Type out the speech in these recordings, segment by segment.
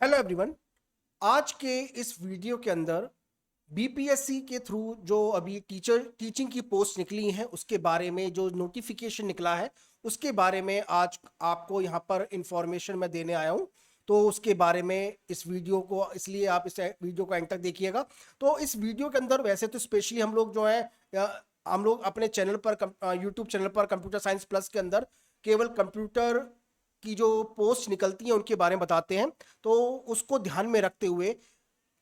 Hello everyone. आज के इस वीडियो के अंदर बीपीएससी के थ्रू जो अभी टीचिंग की पोस्ट निकली हैं उसके बारे में जो नोटिफिकेशन निकला है उसके बारे में आज आपको यहाँ पर इंफॉर्मेशन मैं देने आया हूँ। तो उसके बारे में इस वीडियो को इसलिए आप इस वीडियो को एंड तक देखिएगा। तो इस वीडियो के अंदर वैसे तो स्पेशली हम लोग जो है हम लोग अपने चैनल पर यूट्यूब चैनल पर कंप्यूटर साइंस प्लस के अंदर केवल कंप्यूटर की जो पोस्ट निकलती हैं उनके बारे में बताते हैं। तो उसको ध्यान में रखते हुए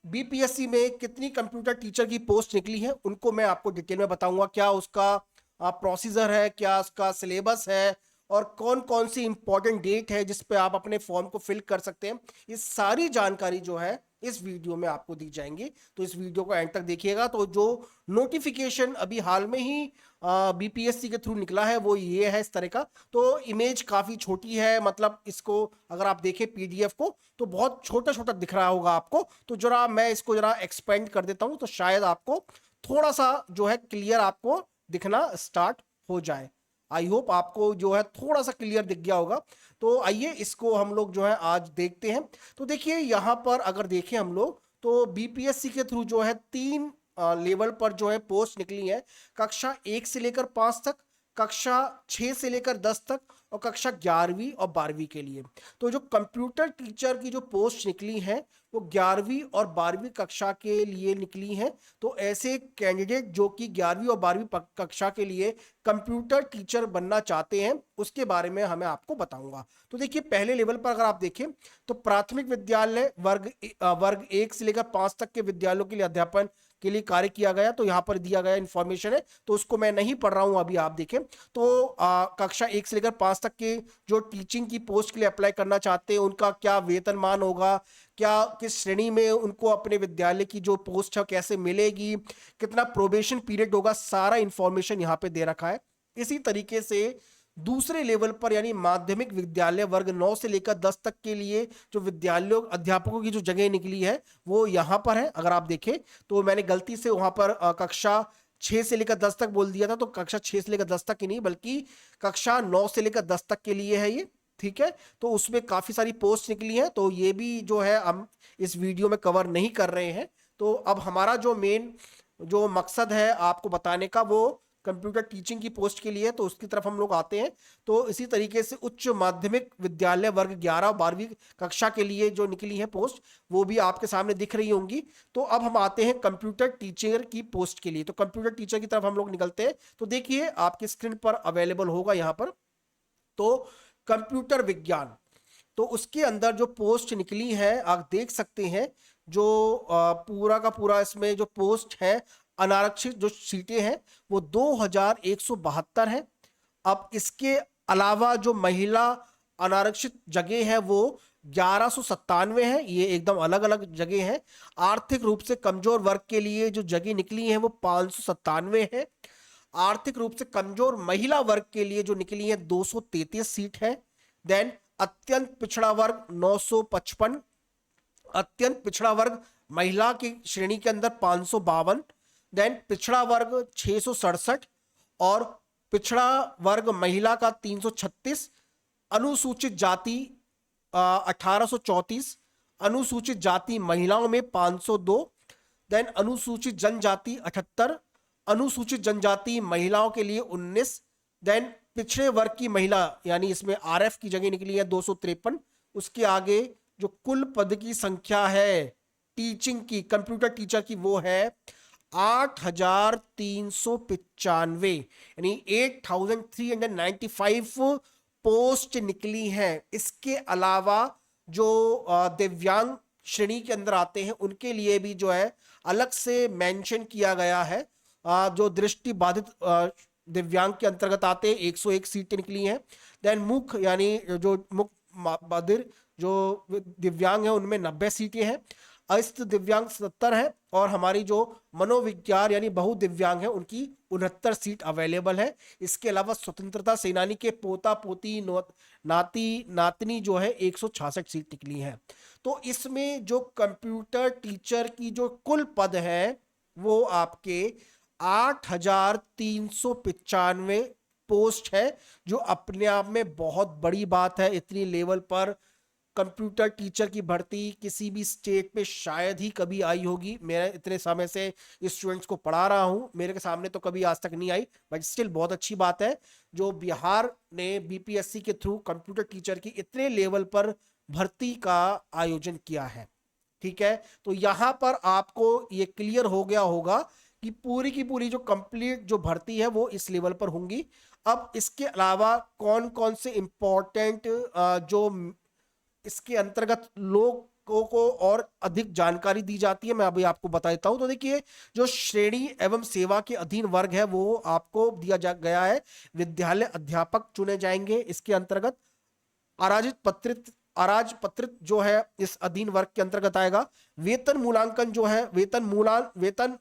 बीपीएससी में कितनी कंप्यूटर टीचर की पोस्ट निकली है उनको मैं आपको डिटेल में बताऊंगा। क्या उसका प्रोसीजर है, क्या उसका सिलेबस है और कौन कौन सी इंपॉर्टेंट डेट है जिस पे आप अपने फॉर्म को फिल कर सकते हैं। ये सारी जानकारी जो है इस वीडियो में आपको दी जाएंगी। तो इस वीडियो को एंड तक देखिएगा। तो जो नोटिफिकेशन अभी हाल में ही बीपीएससी के थ्रू निकला है वो ये है इस तरह का। तो इमेज काफ़ी छोटी है, मतलब इसको अगर आप देखें पीडीएफ को तो बहुत छोटा छोटा दिख रहा होगा आपको। तो जरा मैं इसको जरा एक्सपेंड कर देता हूं तो शायद आपको थोड़ा सा जो है क्लियर आपको दिखना स्टार्ट हो जाए। आई होप आपको जो है थोड़ा सा क्लियर दिख गया होगा। तो आइए इसको हम लोग जो है आज देखते हैं। तो देखिए यहाँ पर अगर देखें हम लोग तो बीपीएससी के थ्रू जो है 3 लेवल पर जो है पोस्ट निकली है। कक्षा 1 से लेकर 5 तक, कक्षा 6 से लेकर 10 तक और कक्षा 11वीं और 12वीं के लिए। तो जो कंप्यूटर टीचर की जो पोस्ट निकली है वो 11वीं और 12वीं कक्षा के लिए निकली है। तो ऐसे कैंडिडेट जो कि 11वीं और 12वीं कक्षा के लिए कंप्यूटर टीचर बनना चाहते हैं उसके बारे में हमें आपको बताऊंगा। तो देखिए पहले लेवल पर अगर आप देखें तो प्राथमिक विद्यालय वर्ग 1 से लेकर 5 तक के विद्यालयों के लिए अध्यापन के लिए कार्य किया गया। तो यहाँ पर दिया गया इंफॉर्मेशन है तो उसको मैं नहीं पढ़ रहा हूँ अभी, आप देखें। तो कक्षा 1 से लेकर 5 तक के जो टीचिंग की पोस्ट के लिए अप्लाई करना चाहते हैं उनका क्या वेतनमान होगा, क्या किस श्रेणी में उनको अपने विद्यालय की जो पोस्ट है कैसे मिलेगी, कितना प्रोबेशन पीरियड होगा, सारा इंफॉर्मेशन यहाँ पे दे रखा है। इसी तरीके से दूसरे लेवल पर यानी माध्यमिक विद्यालय वर्ग 9 से लेकर 10 तक के लिए जो विद्यालयों अध्यापकों की जो जगह निकली है वो यहाँ पर है। अगर आप देखें तो मैंने गलती से वहां पर कक्षा 6 से लेकर 10 तक बोल दिया था। तो कक्षा 6 से लेकर 10 तक की नहीं बल्कि कक्षा 9 से लेकर 10 तक के लिए है ये, ठीक है। तो उसमें काफी सारी पोस्ट निकली है तो ये भी जो है हम इस वीडियो में कवर नहीं कर रहे हैं। तो अब हमारा जो मेन जो मकसद है आपको बताने का वो कंप्यूटर टीचिंग की पोस्ट के लिए, तो उसकी तरफ हम लोग आते हैं। तो इसी तरीके से उच्च माध्यमिक विद्यालय वर्ग 11 और 12वीं कक्षा के लिए जो निकली है पोस्ट वो भी आपके सामने दिख रही होंगी। तो अब हम आते हैं कंप्यूटर टीचर की पोस्ट के लिए। तो कंप्यूटर टीचर की तरफ हम लोग निकलते हैं। तो देखिए आपकी स्क्रीन पर अवेलेबल होगा यहाँ पर तो कंप्यूटर विज्ञान। तो उसके अंदर जो पोस्ट निकली है आप देख सकते हैं। जो पूरा का पूरा इसमें जो पोस्ट है अनारक्षित जो सीटें हैं वो 2172 है। अब इसके अलावा जो महिला अनारक्षित जगह है वो 1197 है। ये एकदम अलग अलग जगह है। आर्थिक रूप से कमजोर वर्ग के लिए जो जगह निकली है वो 597 है। आर्थिक रूप से कमजोर महिला वर्ग के लिए जो निकली है 233 सीट है। देन अत्यंत पिछड़ा वर्ग 955, अत्यंत पिछड़ा वर्ग महिला की श्रेणी के अंदर 552, देन पिछड़ा वर्ग 667 और पिछड़ा वर्ग महिला का 336, अनुसूचित जाति 1834, अनुसूचित जाति महिलाओं में 502, देन अनुसूचित जनजाति 78, अनुसूचित जनजाति महिलाओं के लिए 19, देन पिछड़े वर्ग की महिला यानी इसमें आरएफ की जगह निकली है 253। उसके आगे जो कुल पद की संख्या है टीचिंग की कंप्यूटर टीचर की वो है 8395 यानी 8395 पोस्ट निकली है। इसके अलावा जो दिव्यांग श्रेणी के अंदर आते हैं उनके लिए भी जो है अलग से मेंशन किया गया है। जो दृष्टि बाधित दिव्यांग के अंतर्गत आते हैं 101 सीटें निकली हैं। देन मुख यानी जो मुख बधिर जो दिव्यांग है उनमें 90 सीटें हैं। अस्त दिव्यांग 77 है और हमारी जो मनोविज्ञान यानी बहुदिव्यांग है उनकी 69 सीट अवेलेबल है। इसके अलावा स्वतंत्रता सेनानी के पोता पोती नाती नातनी जो है 166 सीट निकली है। तो इसमें जो कंप्यूटर टीचर की जो कुल पद है वो आपके 8395 पोस्ट है जो अपने आप में बहुत बड़ी बात है। इतनी लेवल पर कंप्यूटर टीचर की भर्ती किसी भी स्टेट में शायद ही कभी आई होगी। मैं इतने समय से स्टूडेंट्स को पढ़ा रहा हूं, मेरे के सामने तो कभी आज तक नहीं आई, बट स्टिल बहुत अच्छी बात है जो बिहार ने बीपीएससी के थ्रू कंप्यूटर टीचर की इतने लेवल पर भर्ती का आयोजन किया है। ठीक है, तो यहां पर आपको ये क्लियर हो गया होगा कि पूरी की पूरी जो कंप्लीट जो भर्ती है वो इस लेवल पर होंगी। अब इसके अलावा कौन कौन से इंपॉर्टेंट जो इसके अंतर्गत लोगों को और अधिक जानकारी दी जाती है, मैं अभी आपको बता देता हूं। तो देखिए, जो श्रेणी एवं सेवा के अधीन वर्ग है वो आपको दिया जा गया है। विद्यालय अध्यापक चुने जाएंगे इसके अंतर्गत। अराजपत्रित जो है इस अधीन वर्ग के अंतर्गत आएगा। वेतन मूल्यांकन जो है, वेतन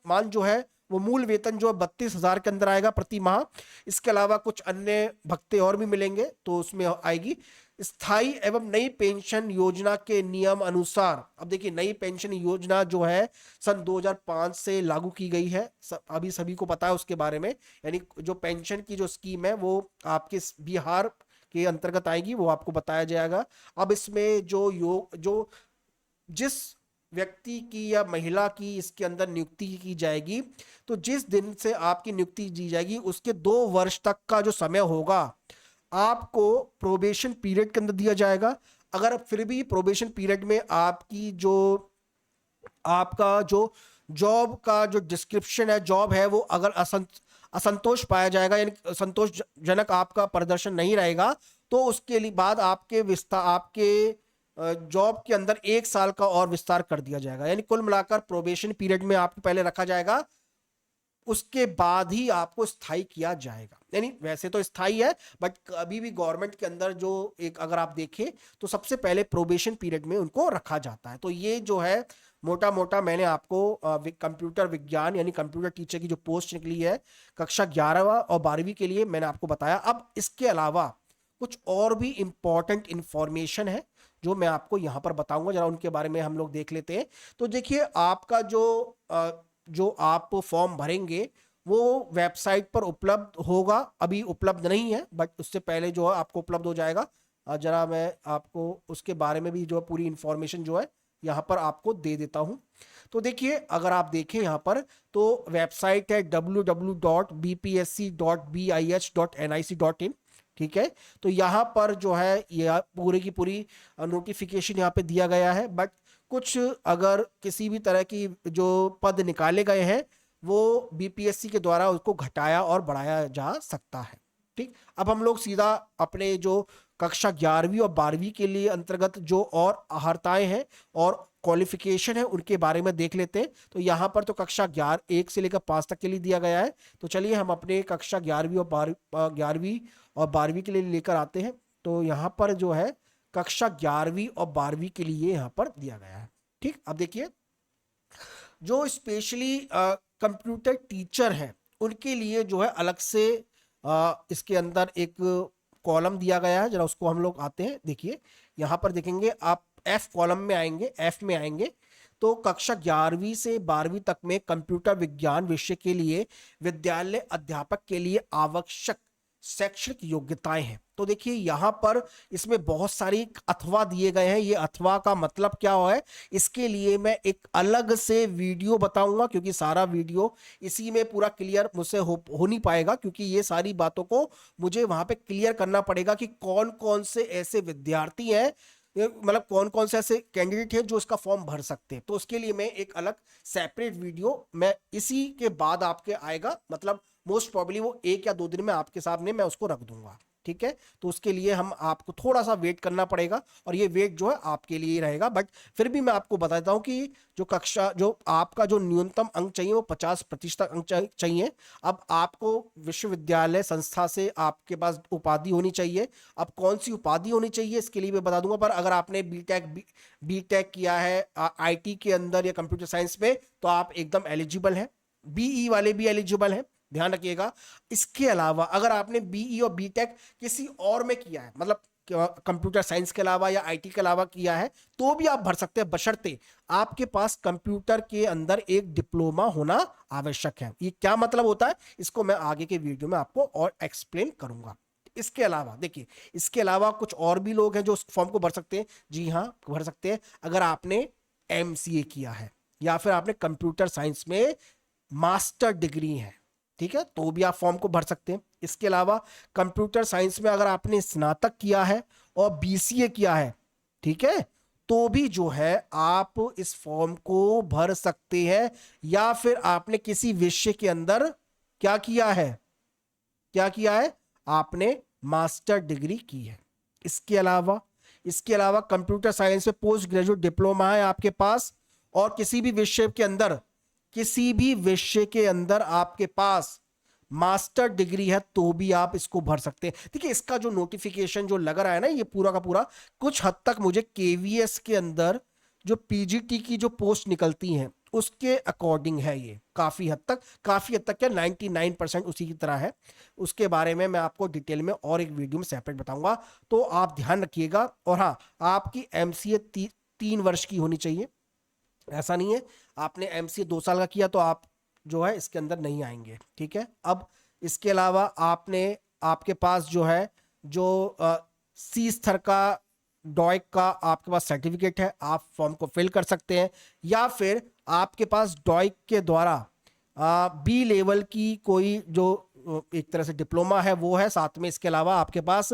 मान जो है वो मूल वेतन जो है 32,000 के अंदर आएगा प्रति माह। इसके अलावा कुछ अन्य भत्ते और भी मिलेंगे तो उसमें आएगी। स्थायी एवं नई पेंशन योजना के नियम अनुसार, अब देखिए नई पेंशन योजना जो है सन 2005 से लागू की गई है, अभी सभी को पता है उसके बारे में। यानी जो पेंशन की जो स्कीम है वो आपके बिहार के अंतर्गत आएगी, वो आपको बताया जाएगा। अब इसमें जो जिस व्यक्ति की या महिला की इसके अंदर नियुक्ति की जाएगी, तो जिस दिन से आपकी नियुक्ति दी जाएगी उसके 2 वर्ष तक का जो समय होगा आपको प्रोबेशन पीरियड के अंदर दिया जाएगा। अगर फिर भी प्रोबेशन पीरियड में आपका जो जॉब का जो डिस्क्रिप्शन है, जॉब है, वो अगर असंतोष पाया जाएगा, यानी संतोषजनक आपका प्रदर्शन नहीं रहेगा, तो उसके लिए बाद आपके जॉब के अंदर 1 साल का और विस्तार कर दिया जाएगा। यानी कुल मिलाकर प्रोबेशन पीरियड में आपको पहले रखा जाएगा, उसके बाद ही आपको स्थायी किया जाएगा। यानी वैसे तो स्थायी है, बट अभी भी गवर्नमेंट के अंदर जो एक अगर आप देखें तो सबसे पहले प्रोबेशन पीरियड में उनको रखा जाता है। तो ये जो है मोटा मोटा मैंने आपको कंप्यूटर विज्ञान यानी कंप्यूटर टीचर की जो पोस्ट निकली है कक्षा 11 और 12वीं के लिए मैंने आपको बताया। अब इसके अलावा कुछ और भी इंपॉर्टेंट इंफॉर्मेशन है जो मैं आपको यहां पर बताऊंगा, जरा उनके बारे में हम लोग देख लेते हैं। तो देखिए, आपका जो आप फॉर्म भरेंगे वो वेबसाइट पर उपलब्ध होगा, अभी उपलब्ध नहीं है बट उससे पहले जो है आपको उपलब्ध हो जाएगा। जरा मैं आपको उसके बारे में भी जो पूरी इंफॉर्मेशन जो है यहाँ पर आपको दे देता हूँ। तो देखिए, अगर आप देखें यहाँ पर तो वेबसाइट है www.bpsc.bih.nic.in। ठीक है, तो यहाँ पर जो है यह पूरी की पूरी नोटिफिकेशन यहाँ पे दिया गया है। बट कुछ अगर किसी भी तरह की जो पद निकाले गए हैं वो बीपीएससी के द्वारा उसको घटाया और बढ़ाया जा सकता है। ठीक, अब हम लोग सीधा अपने जो कक्षा 11वीं और 12वीं के लिए अंतर्गत जो और अहर्ताएं हैं और क्वालिफिकेशन है उनके बारे में देख लेते हैं। तो यहाँ पर तो कक्षा 1 से लेकर 5 तक के लिए दिया गया है। तो चलिए हम अपने कक्षा 11वीं और 12वीं के लिए लेकर आते हैं। तो यहाँ पर जो है कक्षा 11वीं और 12वीं के लिए यहाँ पर दिया गया है। ठीक, अब देखिए, जो स्पेशली कंप्यूटर टीचर हैं उनके लिए जो है अलग से इसके अंदर एक कॉलम दिया गया है, जरा उसको हम लोग आते हैं। देखिए, यहाँ पर देखेंगे आप एफ कॉलम में आएंगे, एफ में आएंगे तो कक्षा 11वीं से 12वीं तक में कंप्यूटर विज्ञान विषय के लिए विद्यालय अध्यापक के लिए आवश्यक शैक्षणिक योग्यताएं हैं। तो देखिए, यहाँ पर इसमें बहुत सारी अथवा दिए गए हैं। ये अथवा का मतलब क्या है, इसके लिए मैं एक अलग से वीडियो बताऊंगा, क्योंकि सारा वीडियो इसी में पूरा क्लियर मुझसे हो नहीं पाएगा, क्योंकि ये सारी बातों को मुझे वहां पे क्लियर करना पड़ेगा कि कौन कौन से ऐसे विद्यार्थी हैं, मतलब कौन कौन से ऐसे कैंडिडेट हैं जो इसका फॉर्म भर सकते हैं। तो उसके लिए मैं एक अलग सेपरेट वीडियो मैं इसी के बाद आपके आएगा, मतलब मोस्ट प्रॉब्ली वो 1 या 2 दिन में आपके सामने मैं उसको रख दूंगा। ठीक है, तो उसके लिए हम आपको थोड़ा सा वेट करना पड़ेगा और ये वेट जो है आपके लिए ही रहेगा। बट फिर भी मैं आपको बताता हूं कि जो आपका जो न्यूनतम अंक चाहिए वो 50% अंक चाहिए। अब आपको विश्वविद्यालय संस्था से आपके पास उपाधि होनी चाहिए। अब कौन सी उपाधि होनी चाहिए इसके लिए मैं बता दूंगा, पर अगर आपने बीटेक किया है आईटी के अंदर या कंप्यूटर साइंस में तो आप एकदम एलिजिबल हैं। बीई वाले भी एलिजिबल हैं, ध्यान रखिएगा। इसके अलावा अगर आपने बीई और बीटेक किसी और में किया है, मतलब कंप्यूटर साइंस के अलावा या आईटी के अलावा किया है, तो भी आप भर सकते हैं, बशर्ते आपके पास कंप्यूटर के अंदर एक डिप्लोमा होना आवश्यक है। ये क्या मतलब होता है इसको मैं आगे के वीडियो में आपको और एक्सप्लेन करूंगा। इसके अलावा देखिए, इसके अलावा कुछ और भी लोग हैं जो उस फॉर्म को भर सकते हैं। जी हाँ, भर सकते हैं। अगर आपने एमसीए किया है या फिर आपने कंप्यूटर साइंस में मास्टर डिग्री है, ठीक है, तो भी आप फॉर्म को भर सकते हैं। इसके अलावा कंप्यूटर साइंस में अगर आपने स्नातक किया है और बीसीए किया है, ठीक है, तो भी जो है आप इस फॉर्म को भर सकते हैं। या फिर आपने किसी विषय के अंदर क्या किया है, क्या किया है, आपने मास्टर डिग्री की है। इसके अलावा कंप्यूटर साइंस में पोस्ट ग्रेजुएट डिप्लोमा है आपके पास, और किसी भी विषय के अंदर आपके पास मास्टर डिग्री है, तो भी आप इसको भर सकते हैं। देखिए, इसका जो नोटिफिकेशन जो लग रहा है ना, ये पूरा का पूरा कुछ हद तक मुझे केवीएस के अंदर जो पीजीटी की जो पोस्ट निकलती हैं उसके अकॉर्डिंग है। ये काफी हद तक क्या 99% उसी की तरह है। उसके बारे में मैं आपको डिटेल में और एक वीडियो में सेपरेट बताऊंगा, तो आप ध्यान रखिएगा। और हाँ, आपकी एमसीए 3 वर्ष की होनी चाहिए। ऐसा नहीं है आपने एमसीए 2 साल का किया तो आप जो है इसके अंदर नहीं आएंगे, ठीक है। अब इसके अलावा आपके पास जो है जो सी स्तर का डॉइक का आपके पास सर्टिफिकेट है, आप फॉर्म को फिल कर सकते हैं। या फिर आपके पास डॉइक के द्वारा बी लेवल की कोई जो एक तरह से डिप्लोमा है वो है साथ में। इसके अलावा आपके पास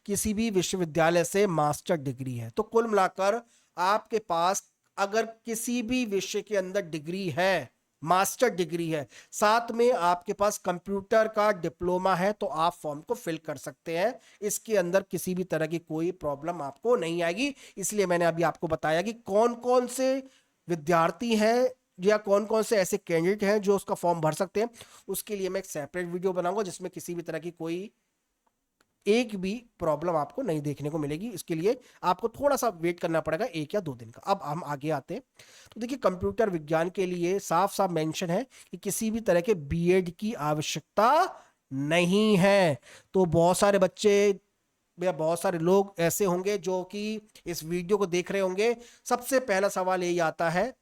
किसी भी विश्वविद्यालय से मास्टर डिग्री है। तो कुल मिलाकर आपके पास अगर किसी भी विषय के अंदर डिग्री है, मास्टर डिग्री है, साथ में आपके पास कंप्यूटर का डिप्लोमा है, तो आप फॉर्म को फिल कर सकते हैं। इसके अंदर किसी भी तरह की कोई प्रॉब्लम आपको नहीं आएगी। इसलिए मैंने अभी आपको बताया कि कौन कौन से विद्यार्थी हैं या कौन कौन से ऐसे कैंडिडेट हैं जो उसका फॉर्म भर सकते हैं। उसके लिए मैं एक सेपरेट वीडियो बनाऊंगा जिसमें किसी भी तरह की कोई एक भी प्रॉब्लम आपको नहीं देखने को मिलेगी। इसके लिए आपको थोड़ा सा वेट करना पड़ेगा, 1 या 2 दिन का। अब हम आगे आते हैं। तो देखिए, कंप्यूटर विज्ञान के लिए साफ साफ मेंशन है कि किसी भी तरह के बीएड की आवश्यकता नहीं है। तो बहुत सारे बच्चे या बहुत सारे लोग ऐसे होंगे जो कि इस वीडियो को देख रहे होंगे। सबसे पहला सवाल यही आता है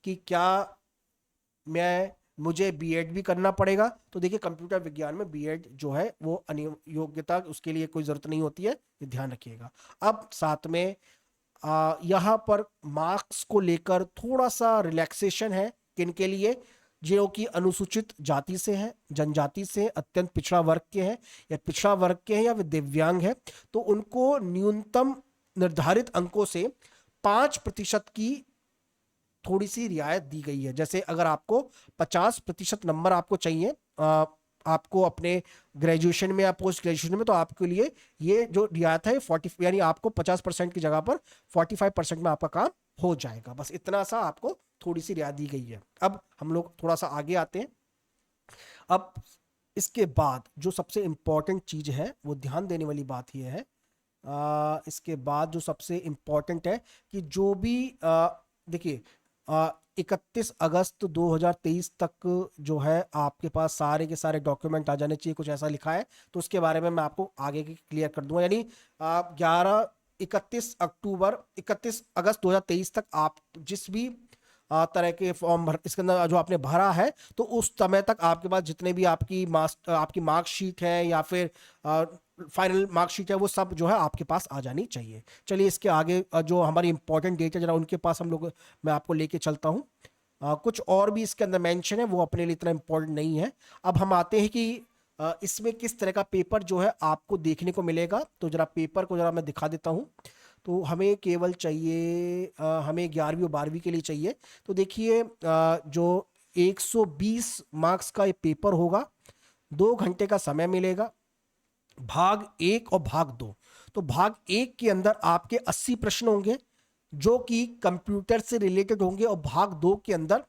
कि क्या मुझे बीएड भी करना पड़ेगा? तो देखिए, कंप्यूटर विज्ञान में बीएड जो है वो योग्यता उसके लिए कोई जरूरत नहीं होती है, ये ध्यान रखिएगा। अब साथ में यहाँ पर मार्क्स को लेकर थोड़ा सा रिलैक्सेशन है। किनके लिए? जो कि अनुसूचित जाति से हैं, जनजाति से, अत्यंत पिछड़ा वर्ग के हैं, या पिछड़ा वर्ग के हैं, या वे दिव्यांग है, तो उनको न्यूनतम निर्धारित अंकों से 5% की थोड़ी सी रियायत दी गई है। जैसे अगर आपको 50% नंबर आपको चाहिए आपको अपने ग्रेजुएशन में या पोस्ट ग्रेजुएशन में, तो आपके लिए ये जो रियायत है 40, यानी आपको 50% की जगह पर 45% में आपका काम हो जाएगा। बस इतना सा आपको थोड़ी सी रियायत दी गई है। अब हम लोग थोड़ा सा आगे आते हैं। अब इसके बाद जो सबसे इंपॉर्टेंट चीज है वो ध्यान देने वाली बात यह है, इसके बाद जो सबसे इंपॉर्टेंट है कि जो भी देखिए 31 अगस्त 2023 तक जो है आपके पास सारे के सारे डॉक्यूमेंट आ जाने चाहिए, कुछ ऐसा लिखा है। तो उसके बारे में मैं आपको आगे की क्लियर कर दूंगा। यानी 31 अगस्त 2023 तक आप जिस भी तरह के फॉर्म इसके अंदर जो आपने भरा है, तो उस समय तक आपके पास जितने भी आपकी मार्कशीट है या फिर फाइनल मार्कशीट है, वो सब जो है आपके पास आ जानी चाहिए। चलिए, इसके आगे जो हमारी इंपॉर्टेंट डेट है जरा उनके पास मैं आपको लेके चलता हूँ। कुछ और भी इसके अंदर मेंशन है, वो अपने लिए इतना इंपॉर्टेंट नहीं है। अब हम आते हैं कि इसमें किस तरह का पेपर जो है आपको देखने को मिलेगा। तो जरा पेपर को जरा मैं दिखा देता हूँ। तो हमें केवल चाहिए, हमें 11वीं और 12वीं के लिए चाहिए। तो देखिए, जो 120 मार्क्स का ये पेपर होगा, 2 घंटे का समय मिलेगा। भाग 1 और भाग 2। तो भाग 1 के अंदर आपके 80 प्रश्न होंगे जो कि कंप्यूटर से रिलेटेड होंगे, और भाग 2 के अंदर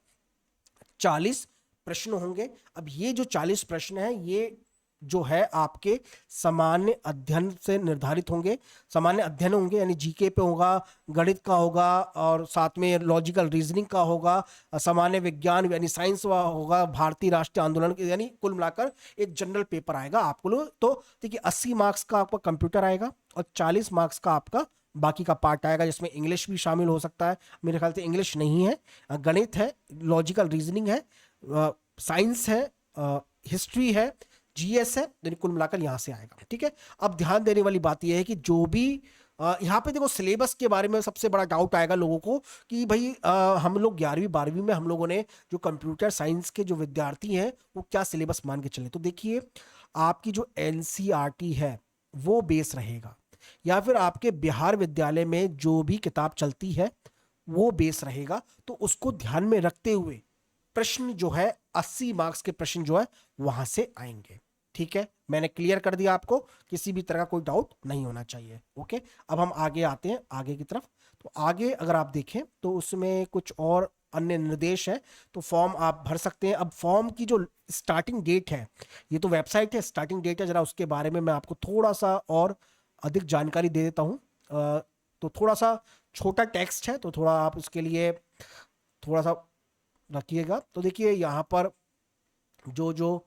40 प्रश्न होंगे। अब ये जो 40 प्रश्न हैं, ये जो है आपके सामान्य अध्ययन से निर्धारित होंगे। सामान्य अध्ययन होंगे यानी जीके पे होगा, गणित का होगा, और साथ में लॉजिकल रीजनिंग का होगा, सामान्य विज्ञान यानी साइंस होगा, भारतीय राष्ट्रीय आंदोलन, यानी कुल मिलाकर एक जनरल पेपर आएगा आपको लोग। तो देखिए, 80 मार्क्स का आपका कंप्यूटर आएगा और 40 मार्क्स का आपका बाकी का पार्ट आएगा, जिसमें इंग्लिश भी शामिल हो सकता है। मेरे ख्याल से इंग्लिश नहीं है, गणित है, लॉजिकल रीजनिंग है, साइंस है, हिस्ट्री है, GS है, यानी कुल मिलाकर यहाँ से आएगा। ठीक है, अब ध्यान देने वाली बात यह है कि जो भी यहाँ पे देखो सिलेबस के बारे में सबसे बड़ा डाउट आएगा लोगों को कि भाई हम लोग 11वीं 12वीं में हम लोगों ने जो कंप्यूटर साइंस के जो विद्यार्थी हैं वो क्या सिलेबस मान के चले। तो देखिए आपकी जो NCERT है वो बेस रहेगा, या फिर आपके बिहार विद्यालय में जो भी किताब चलती है वो बेस रहेगा। तो उसको ध्यान में रखते हुए प्रश्न जो है 80 मार्क्स के प्रश्न जो है वहां से आएंगे। ठीक है, मैंने क्लियर कर दिया आपको, किसी भी तरह का कोई डाउट नहीं होना चाहिए। ओके, अब हम आगे आते हैं आगे की तरफ। तो आगे अगर आप देखें तो उसमें कुछ और अन्य निर्देश है। तो फॉर्म आप भर सकते हैं। अब फॉर्म की जो स्टार्टिंग डेट है, ये तो वेबसाइट है, स्टार्टिंग डेट है, जरा उसके बारे में मैं आपको थोड़ा सा और अधिक जानकारी दे देता हूँ। तो थोड़ा सा छोटा टेक्स्ट है, तो थोड़ा आप उसके लिए थोड़ा सा रखिएगा। तो देखिए यहाँ पर जो जो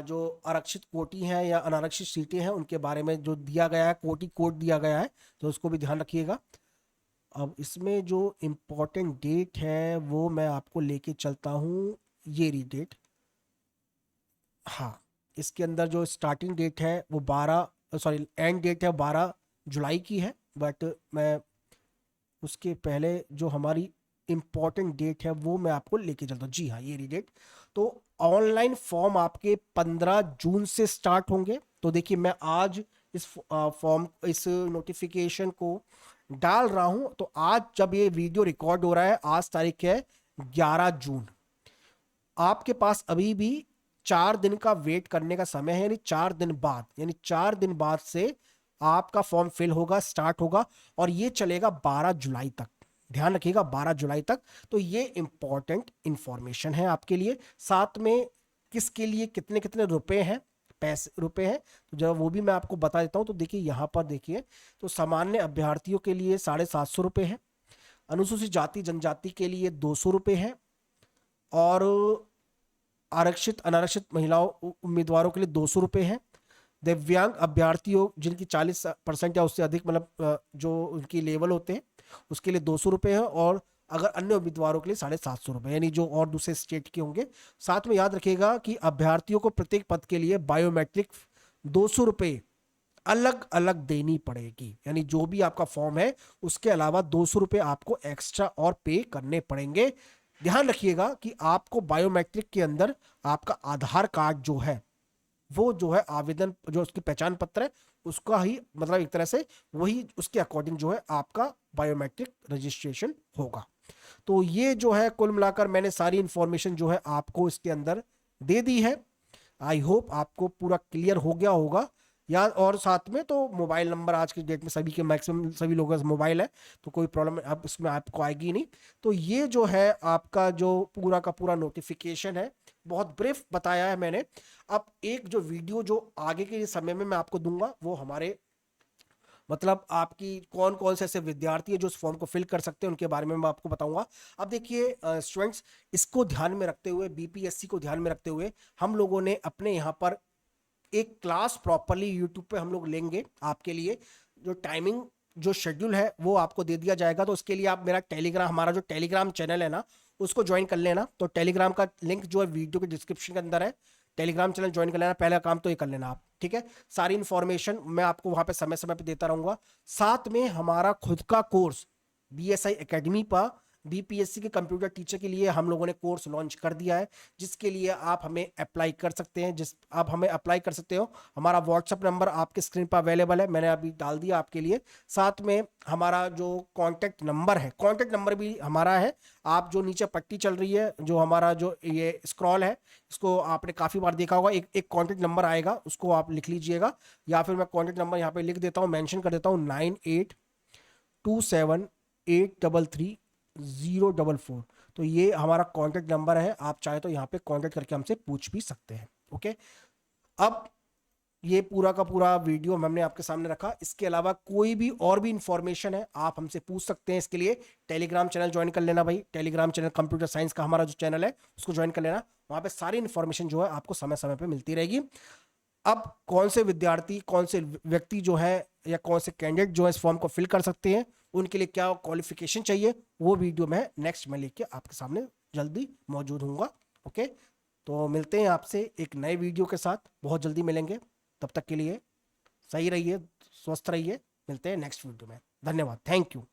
जो आरक्षित कोटि हैं या अनारक्षित सीटें हैं उनके बारे में जो दिया गया है, कोटि कोड दिया गया है, तो उसको भी ध्यान रखिएगा। अब इसमें जो इम्पोर्टेंट डेट है वो मैं आपको लेके चलता हूँ, ये री डेट। हाँ, इसके अंदर जो स्टार्टिंग डेट है वो 12 सॉरी एंड डेट है 12 जुलाई की है, बट मैं उसके पहले जो हमारी इम्पॉर्टेंट डेट है वो मैं आपको लेके चलता हूँ। जी हाँ, ये डेट। तो ऑनलाइन फॉर्म आपके 15 जून से स्टार्ट होंगे। तो देखिए मैं आज इस फॉर्म इस नोटिफिकेशन को डाल रहा हूँ, तो आज जब ये वीडियो रिकॉर्ड हो रहा है, आज तारीख है 11 जून। आपके पास अभी भी 4 दिन का वेट करने का समय है, यानी 4 दिन बाद, यानी 4 दिन बाद से आपका फॉर्म फिल होगा, स्टार्ट होगा, और ये चलेगा 12 जुलाई तक। ध्यान रखिएगा 12 जुलाई तक। तो ये इंपॉर्टेंट इंफॉर्मेशन है आपके लिए। साथ में किसके लिए कितने कितने रुपए हैं, पैसे रुपए हैं, तो जरा वो भी मैं आपको बता देता हूं। तो देखिए यहाँ पर देखिए, तो सामान्य अभ्यर्थियों के लिए 750 रुपये है, अनुसूचित जाति जनजाति के लिए 200 रुपये है, और आरक्षित अनारक्षित महिलाओं उम्मीदवारों के लिए 200 रुपये है। दिव्यांग अभ्यर्थियों जिनकी 40% या उससे अधिक मतलब जो उनकी लेवल होते हैं उसके लिए 200 रुपये है, और अगर अन्य उम्मीदवारों के लिए 750 रुपये, यानी जो और दूसरे स्टेट के होंगे। साथ में याद रखिएगा कि अभ्यर्थियों को प्रत्येक पद के लिए बायोमेट्रिक 200 रुपये अलग अलग देनी पड़ेगी, यानी जो भी आपका फॉर्म है उसके अलावा 200 रुपये आपको एक्स्ट्रा और पे करने पड़ेंगे। ध्यान रखिएगा कि आपको बायोमेट्रिक के अंदर आपका आधार कार्ड जो है वो जो है आवेदन जो उसकी पहचान पत्र है उसका ही मतलब एक तरह से वही उसके अकॉर्डिंग जो है आपका बायोमेट्रिक रजिस्ट्रेशन होगा। तो ये जो है कुल मिलाकर मैंने सारी इंफॉर्मेशन जो है आपको इसके अंदर दे दी है। आई होप आपको पूरा क्लियर हो गया होगा। या और साथ में तो मोबाइल नंबर आज की डेट में सभी के मैक्सिमम सभी लोगों का मोबाइल है, तो कोई प्रॉब्लम अब इसमें आपको आएगी नहीं। तो ये जो है आपका जो पूरा का पूरा नोटिफिकेशन है, बहुत ब्रीफ बताया है मैंने। अब एक जो वीडियो जो आगे के समय में मैं आपको दूंगा वो हमारे मतलब आपकी कौन कौन से ऐसे विद्यार्थी है जो इस फॉर्म को फिल कर सकते हैं उनके बारे में मैं आपको बताऊंगा। अब देखिए स्टूडेंट्स, इसको ध्यान में रखते हुए, बीपीएससी को ध्यान में रखते हुए हम लोगों ने अपने यहाँ पर एक क्लास प्रॉपरली यूट्यूब पे हम लोग लेंगे आपके लिए। जो टाइमिंग जो शेड्यूल है वो आपको दे दिया जाएगा। तो उसके लिए आप मेरा टेलीग्राम, हमारा जो टेलीग्राम चैनल है ना उसको ज्वाइन कर लेना। तो टेलीग्राम का लिंक जो है वीडियो के डिस्क्रिप्शन के अंदर है। टेलीग्राम चैनल ज्वाइन कर लेना, पहला काम तो ये कर लेना आप। ठीक है, सारी इंफॉर्मेशन मैं आपको वहां पे समय समय पे देता रहूंगा। साथ में हमारा खुद का कोर्स BSI एकेडमी पर बीपीएससी के कंप्यूटर टीचर के लिए हम लोगों ने कोर्स लॉन्च कर दिया है, जिसके लिए आप हमें अप्लाई कर सकते हैं। आप हमें अप्लाई कर सकते हो। हमारा व्हाट्सअप नंबर आपके स्क्रीन पर अवेलेबल है, मैंने अभी डाल दिया आपके लिए। साथ में हमारा जो कॉन्टैक्ट नंबर है, कॉन्टैक्ट नंबर भी हमारा है। आप जो नीचे पट्टी चल रही है, जो हमारा जो ये स्क्रॉल है, इसको आपने काफ़ी बार देखा होगा, एक कॉन्टैक्ट नंबर आएगा, उसको आप लिख लीजिएगा। या फिर मैं कॉन्टैक्ट नंबर यहाँ पे लिख देता हूँ, मैंशन कर देता हूँ, 9827833044। तो ये हमारा कॉन्टैक्ट नंबर है। आप चाहे तो यहाँ पे कॉन्टैक्ट करके हमसे पूछ भी सकते हैं। ओके, अब ये पूरा का पूरा वीडियो हमने आपके सामने रखा। इसके अलावा कोई भी और भी इंफॉर्मेशन है आप हमसे पूछ सकते हैं। इसके लिए टेलीग्राम चैनल ज्वाइन कर लेना भाई। टेलीग्राम चैनल कंप्यूटर साइंस का हमारा जो चैनल है उसको ज्वाइन कर लेना। वहां पे सारी इंफॉर्मेशन जो है आपको समय समय पे मिलती रहेगी। अब कौन से विद्यार्थी, कौन से व्यक्ति जो है या कौन से कैंडिडेट जो है इस फॉर्म को फिल कर सकते हैं, उनके लिए क्या क्वालिफिकेशन चाहिए, वो वीडियो मैं नेक्स्ट में लेके आपके सामने जल्दी मौजूद हूँगा। ओके, तो मिलते हैं आपसे एक नए वीडियो के साथ, बहुत जल्दी मिलेंगे। तब तक के लिए सही रहिए, स्वस्थ रहिए। मिलते हैं नेक्स्ट वीडियो में। धन्यवाद, थैंक यू।